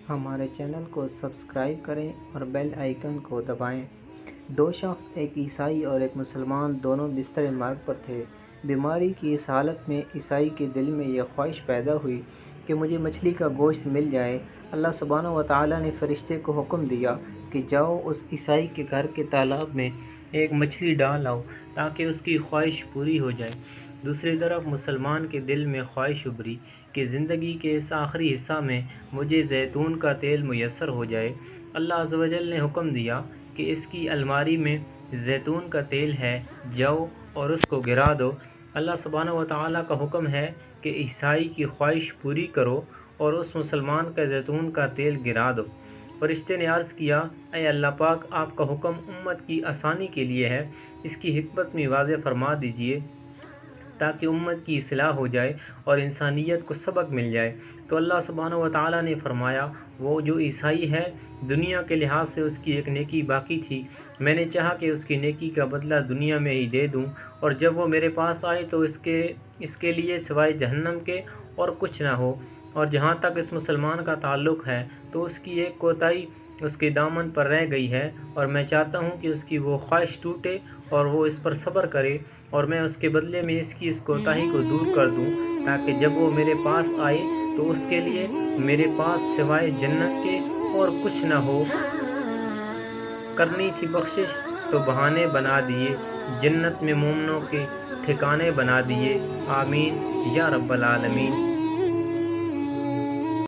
ہمارے چینل کو سبسکرائب کریں اور بیل آئیکن کو دبائیں۔ دو شخص، ایک عیسائی اور ایک مسلمان، دونوں بستر مرگ پر تھے۔ بیماری کی اس حالت میں عیسائی کے دل میں یہ خواہش پیدا ہوئی کہ مجھے مچھلی کا گوشت مل جائے۔ اللہ سبحانہ و تعالیٰ نے فرشتے کو حکم دیا کہ جاؤ اس عیسائی کے گھر کے تالاب میں ایک مچھلی ڈال آؤ تاکہ اس کی خواہش پوری ہو جائے۔ دوسری طرف مسلمان کے دل میں خواہش ابھری کہ زندگی کے اس آخری حصہ میں مجھے زیتون کا تیل میسر ہو جائے۔ اللہ عز و جل نے حکم دیا کہ اس کی الماری میں زیتون کا تیل ہے، جاؤ اور اس کو گرا دو۔ اللہ سبحانہ و تعالیٰ کا حکم ہے کہ عیسائی کی خواہش پوری کرو اور اس مسلمان کا زیتون کا تیل گرا دو۔ فرشتے نے عرض کیا، اے اللہ پاک، آپ کا حکم امت کی آسانی کے لیے ہے، اس کی حکمت میں واضح فرما دیجئے تاکہ امت کی اصلاح ہو جائے اور انسانیت کو سبق مل جائے۔ تو اللہ سبحانہ و تعالیٰ نے فرمایا، وہ جو عیسائی ہے، دنیا کے لحاظ سے اس کی ایک نیکی باقی تھی، میں نے چاہا کہ اس کی نیکی کا بدلہ دنیا میں ہی دے دوں، اور جب وہ میرے پاس آئے تو اس کے لیے سوائے جہنم کے اور کچھ نہ ہو۔ اور جہاں تک اس مسلمان کا تعلق ہے تو اس کی ایک کوتاہی اس کے دامن پر رہ گئی ہے، اور میں چاہتا ہوں کہ اس کی وہ خواہش ٹوٹے اور وہ اس پر صبر کرے، اور میں اس کے بدلے میں اس کی اس کوتاہی کو دور کر دوں تاکہ جب وہ میرے پاس آئے تو اس کے لیے میرے پاس سوائے جنت کے اور کچھ نہ ہو۔ کرنی تھی بخشش تو بہانے بنا دیے، جنت میں مومنوں کے ٹھکانے بنا دیے، آمین یا رب العالمین۔